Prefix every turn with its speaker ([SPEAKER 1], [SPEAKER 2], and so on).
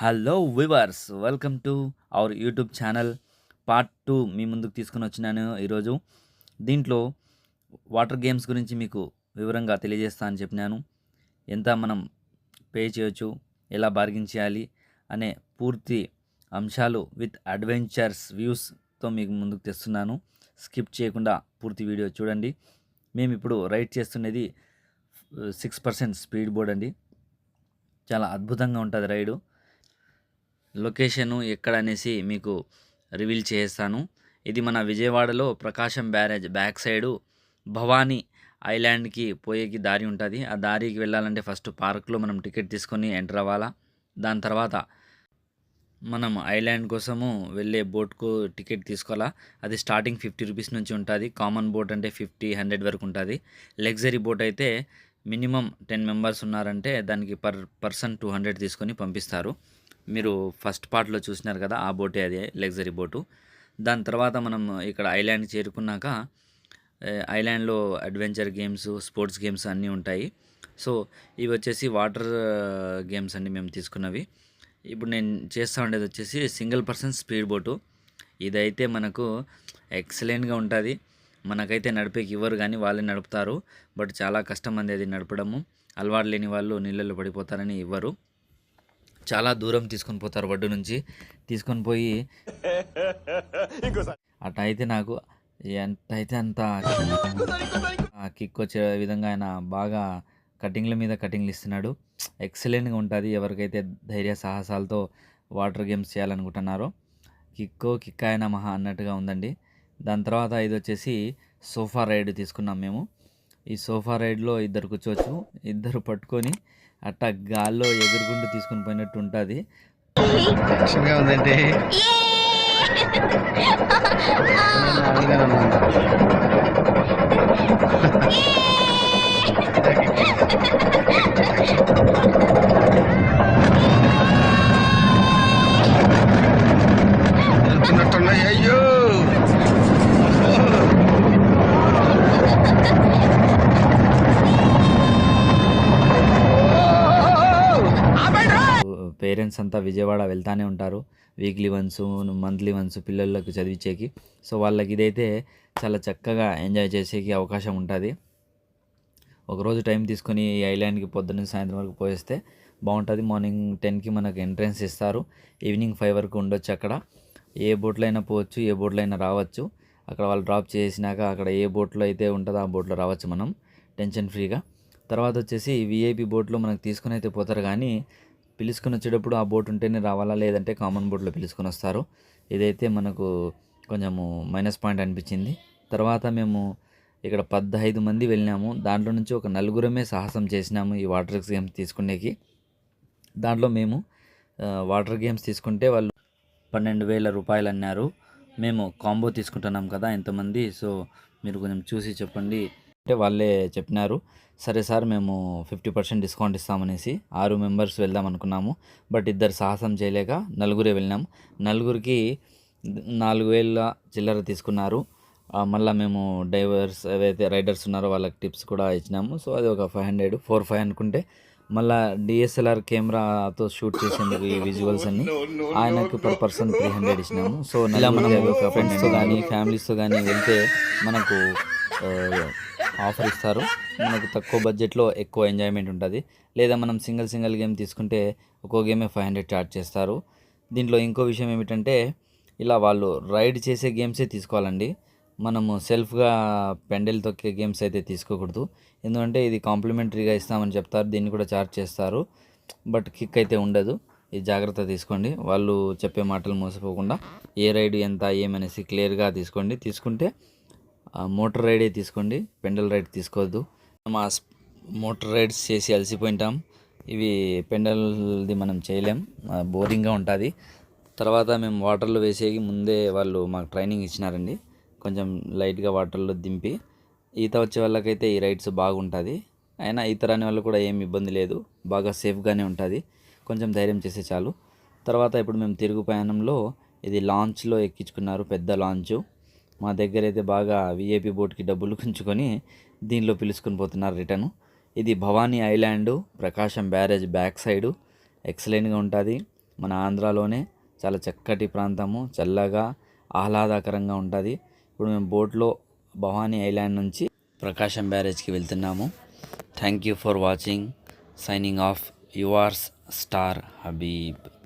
[SPEAKER 1] Hello viewers, welcome to our YouTube channel. Part 2 మీ ముందుకు తీసుకొని వచ్చినాను ఈరోజు. దీంట్లో వాటర్ గేమ్స్ గురించి మీకు వివరంగా తెలియజేస్తా అని చెప్పినాను. ఎంత మనం పే చేయొచ్చు, ఎలా బార్గెన్ చేయాలి అనే పూర్తి అంశాలు విత్ అడ్వెంచర్స్ వ్యూస్తో మీకు ముందుకు తెస్తున్నాను. స్కిప్ చేయకుండా పూర్తి వీడియో చూడండి. మేము ఇప్పుడు రైడ్ చేస్తున్నది 6% స్పీడ్ బోర్డ్ అండి. చాలా అద్భుతంగా ఉంటుంది రైడు. లొకేషను ఎక్కడ అనేసి మీకు రివీల్ చేస్తాను. ఇది మన విజయవాడలో ప్రకాశం బ్యారేజ్ బ్యాక్ సైడు భవానీ ఐలాండ్కి పోయేకి దారి ఉంటుంది. ఆ దారికి వెళ్ళాలంటే ఫస్ట్ పార్క్లో మనం టికెట్ తీసుకొని ఎంటర్ అవ్వాలా. దాని తర్వాత మనం ఐలాండ్ కోసము వెళ్ళే బోట్కు టికెట్ తీసుకోవాలా. అది స్టార్టింగ్ 50 రూపీస్ నుంచి ఉంటుంది. కామన్ బోట్ అంటే 50-100 వరకు ఉంటుంది. లగ్జరీ బోట్ అయితే మినిమం 10 మెంబర్స్ ఉన్నారంటే దానికి పర్సన్ 200 తీసుకొని పంపిస్తారు. మీరు ఫస్ట్ పార్ట్లో చూసినారు కదా, ఆ బోటే అదే లగ్జరీ బోటు. దాని తర్వాత మనం ఇక్కడ ఐలాండ్ చేరుకున్నాక ఐలాండ్లో అడ్వెంచర్ గేమ్స్, స్పోర్ట్స్ గేమ్స్ అన్నీ ఉంటాయి. సో ఇవి వచ్చేసి వాటర్ గేమ్స్ అండి మేము తీసుకున్నవి. ఇప్పుడు నేను చేస్తూ ఉండేది వచ్చేసి సింగిల్ పర్సన్ స్పీడ్ బోటు. ఇదైతే మనకు ఎక్సలెంట్గా ఉంటుంది. మనకైతే నడిపేకి ఇవ్వరు కానీ వాళ్ళే నడుపుతారు. బట్ చాలా కష్టం అంది అది నడపడము. అలవాటు లేని వాళ్ళు నీళ్ళల్లో పడిపోతారని ఇవ్వరు. చాలా దూరం తీసుకొని పోతారు ఒడ్డు నుంచి. తీసుకొని పోయి అట్ట అయితే నాకు ఎంత అయితే అంత కిక్ వచ్చే విధంగా ఆయన బాగా కటింగ్ల మీద కటింగ్లు ఇస్తున్నాడు. ఎక్సలెంట్గా ఉంటుంది. ఎవరికైతే ధైర్య సాహసాలతో వాటర్ గేమ్స్ చేయాలనుకుంటున్నారో కిక్ అయినా మహా అన్నట్టుగా ఉందండి. దాని తర్వాత ఇది వచ్చేసి సోఫా రైడ్ తీసుకున్నాం మేము. ఈ సోఫా రైడ్లో ఇద్దరు కూర్చోవచ్చు. ఇద్దరు పట్టుకొని అట్టా గాల్లో ఎగురుకుంటూ తీసుకుని పోయినట్టు ఉంటుంది. ఉందండి. అయ్యో పేరెంట్స్ అంతా విజయవాడ వెళ్తూనే ఉంటారు. వీక్లీ వన్స్, మంత్లీ వన్స్ పిల్లలకు చదివించేకి. సో వాళ్ళకి ఇదైతే చాలా చక్కగా ఎంజాయ్ చేసేకి అవకాశం ఉంటుంది. ఒకరోజు టైం తీసుకొని ఈ ఐలాండ్కి పొద్దున్న సాయంత్రం వరకు పోయేస్తే బాగుంటుంది. మార్నింగ్ 10కి మనకు ఎంట్రన్స్ ఇస్తారు. ఈవినింగ్ 5 వరకు ఉండొచ్చు. అక్కడ ఏ బోట్లో అయినా పోవచ్చు, ఏ బోట్లో అయినా రావచ్చు. అక్కడ వాళ్ళు డ్రాప్ చేసినాక అక్కడ ఏ బోట్లో అయితే ఉంటుందో ఆ బోట్లో రావచ్చు మనం టెన్షన్ ఫ్రీగా. తర్వాత వచ్చేసి విఐపి బోట్లో మనకు తీసుకుని అయితే పోతారు, కానీ పిలుచుకొని వచ్చేటప్పుడు ఆ బోట్ ఉంటేనే రావాలా, లేదంటే కామన్ బోట్లో పిలుచుకొని వస్తారు. ఇదైతే మనకు కొంచెము మైనస్ పాయింట్ అనిపించింది. తర్వాత మేము ఇక్కడ 15 మంది వెళ్ళినాము. దాంట్లో నుంచి ఒక 4గురమే సాహసం చేసినాము ఈ వాటర్ గేమ్స్ తీసుకునేకి. దాంట్లో మేము వాటర్ గేమ్స్ తీసుకుంటే వాళ్ళు 12,000 రూపాయలు అన్నారు. మేము కాంబో తీసుకుంటున్నాం కదా ఎంతమంది, సో మీరు కొంచెం చూసి చెప్పండి అంటే వాళ్ళే చెప్పినారు. సరే సార్, మేము 50% డిస్కౌంట్ ఇస్తామనేసి 6 మెంబర్స్ వెళ్దాం అనుకున్నాము. బట్ ఇద్దరు సాహసం చేయలేక 4గురే వెళ్ళినాం. 4గురికి 4,000 చిల్లర తీసుకున్నారు. మళ్ళీ మేము డ్రైవర్స్ ఏవైతే రైడర్స్ ఉన్నారో వాళ్ళకి టిప్స్ కూడా ఇచ్చినాము. సో అది ఒక 4-5 అనుకుంటే, మళ్ళీ డిఎస్ఎల్ఆర్ కెమెరాతో షూట్ చేసేందుకు ఈ విజువల్స్ అన్ని ఆయనకు పర్ పర్సన్ 300 ఇచ్చినాము. సో ఇలా మనం ఫ్రెండ్స్తో కానీ ఫ్యామిలీస్తో కానీ వెళ్తే మనకు ఆఫర్ ఇస్తారు. మనకు తక్కువ బడ్జెట్లో ఎక్కువ ఎంజాయ్మెంట్ ఉంటుంది. లేదా మనం సింగిల్ గేమ్ తీసుకుంటే ఒక్కో గేమే 500 ఛార్జ్ చేస్తారు. దీంట్లో ఇంకో విషయం ఏమిటంటే, ఇలా వాళ్ళు రైడ్ చేసే గేమ్సే తీసుకోవాలండి. మనము సెల్ఫ్గా పెండెల్ తొక్కే గేమ్స్ అయితే తీసుకోకూడదు. ఎందుకంటే ఇది కాంప్లిమెంటరీగా ఇస్తామని చెప్తారు, దీన్ని కూడా ఛార్జ్ చేస్తారు. బట్ కిక్ అయితే ఉండదు. ఇది జాగ్రత్త తీసుకోండి. వాళ్ళు చెప్పే మాటలు మోసపోకుండా ఏ రైడ్ ఎంత ఏమనేసి క్లియర్గా తీసుకోండి. తీసుకుంటే మోటార్ రైడే తీసుకోండి, పెండల్ రైడ్ తీసుకోవద్దు. మా మోటార్ రైడ్స్ చేసి అలసిపోయింటాం. ఇవి పెండల్ది మనం చేయలేం, బోరింగ్గా ఉంటుంది. తర్వాత మేము వాటర్లో వేసేకి ముందే వాళ్ళు మాకు ట్రైనింగ్ ఇచ్చినారండి. కొంచెం లైట్గా వాటర్లో దింపి ఈత వచ్చే వాళ్ళకైతే ఈ రైడ్స్ బాగుంటుంది. అయినా ఈత రాని వాళ్ళు కూడా ఏమి ఇబ్బంది లేదు, బాగా సేఫ్గానే ఉంటుంది. కొంచెం ధైర్యం చేస్తే చాలు. తర్వాత ఇప్పుడు మేము తిరుగు ప్రయాణంలో ఇది లాంచ్లో ఎక్కించుకున్నారు, పెద్ద లాంచ్. మా దగ్గర అయితే బాగా విఐపి బోట్కి డబ్బులు ఉంచుకొని దీనిలో పిలుచుకొని పోతున్నారు రిటర్ను. ఇది భవానీ ఐలాండు, ప్రకాశం బ్యారేజ్ బ్యాక్ సైడు. ఎక్సలెంట్గా ఉంటుంది. మన ఆంధ్రాలోనే చాలా చక్కటి ప్రాంతము, చల్లగా ఆహ్లాదకరంగా ఉంటుంది. ఇప్పుడు మేము బోట్లో భవానీ ఐలాండ్ నుంచి ప్రకాశం బ్యారేజ్కి వెళ్తున్నాము. Thank you for watching. Signing off yours star Habib.